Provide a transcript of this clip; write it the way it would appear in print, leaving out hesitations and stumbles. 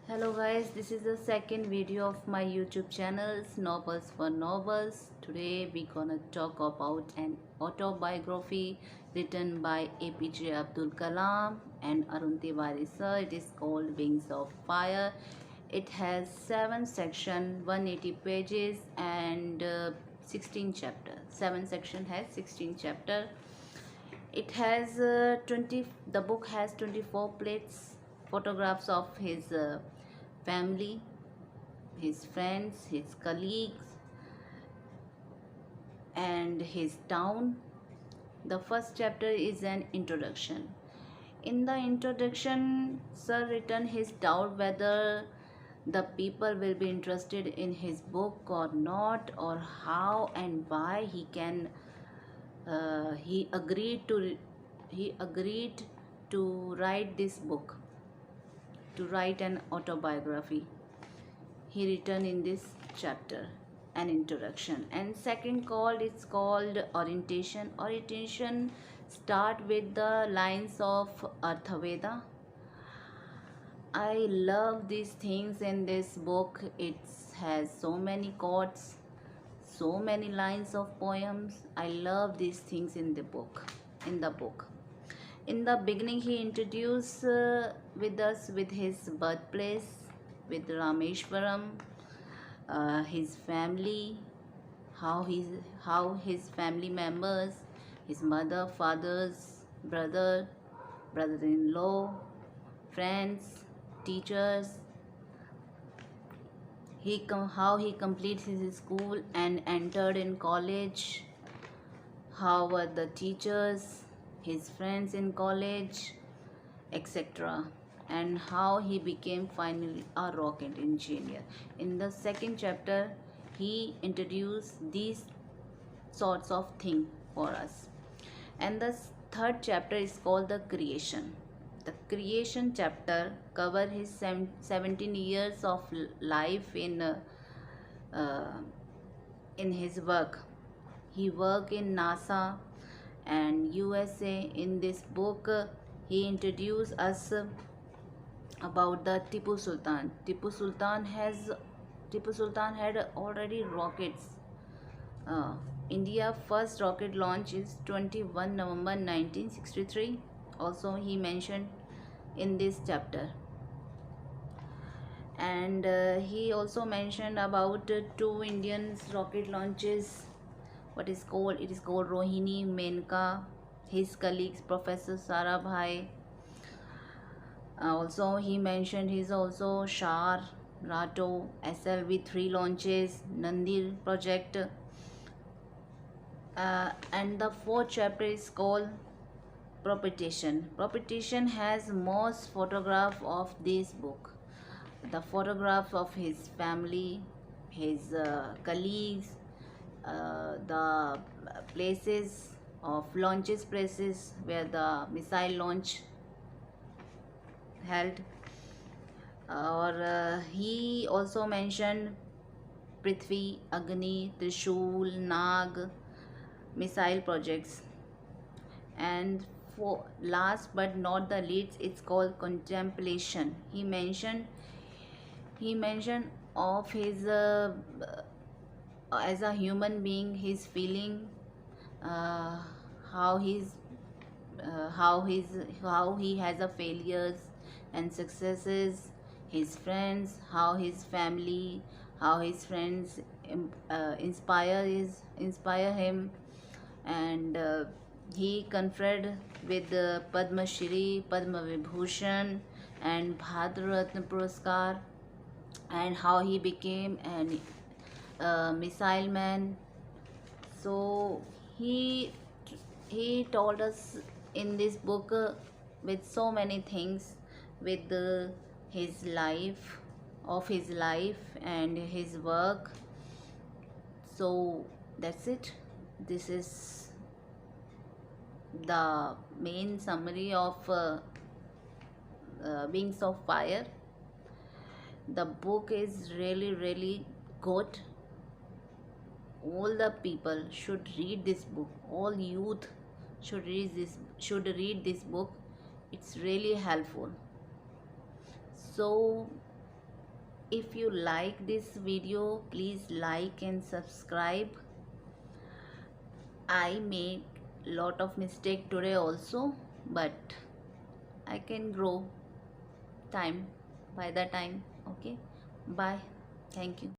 Hello guys, this is the second video of my YouTube channels Novels for Novels. Today we gonna talk about an autobiography written by APJ Abdul Kalam and Arun sir. It is called Wings of Fire. It has 7 sections, 180 pages and 16 chapters. 7 section has 16 chapter. It has 20. The book has 24 plates, photographs of his family, his friends, his colleagues, and his town. The first chapter is an introduction. In the introduction, Sir written his doubt whether the people will be interested in his book or not, or how and why he agreed to write this book, to write an autobiography. He written in this chapter an introduction. And second called, it's called orientation start with the lines of Arthaveda. I love these things in this book. It has so many quotes, so many lines of poems. I love these things in the book. In the beginning, he introduced with us with his birthplace, with Rameswaram, his family, how his family members, his mother, fathers, brother-in-law, friends, teachers, how he completed his school and entered in college, how were the teachers, his friends in college, etc., and how he became finally a rocket engineer. In the second chapter, he introduced these sorts of thing for us. And the third chapter is called the creation. The creation chapter cover his 17 years of life uh, in his work. He worked in NASA and USA. In this book, he introduced us about the Tipu Sultan. Tipu Sultan had already rockets. India first rocket launch is 21 November 1963. Also he mentioned in this chapter. And he also mentioned about two Indian rocket launches. It is called Rohini Menka, his colleagues Professor Sarabhai. Also he mentioned his also Shar, Rato, SLV 3 launches, Nandir project. And the fourth chapter is called Propitiation. Propitiation has most photograph of this book. The photograph of his family, his colleagues, the places of launches, places where the missile launch held. He also mentioned Prithvi, Agni, Trishul, Nag, missile projects. And for last but not the least, it's called contemplation. He mentioned of his as a human being, his feeling, uh, how he's how he has a failures and successes, his friends, how his family, how his friends inspire him. And he conferred with the Padma Shri, Padma Vibhushan and Bharata Ratna Puraskar, and how he became an missile man. So he he told us in this book with so many things, with his life and his work. So that's it. This is the main summary of Wings of Fire. The book is really good. All the people should read this book. All youth should read this book. It's really helpful. So If you like this video, please like and subscribe. I made lot of mistake today also, but I can grow time by the time. Okay, bye. Thank you.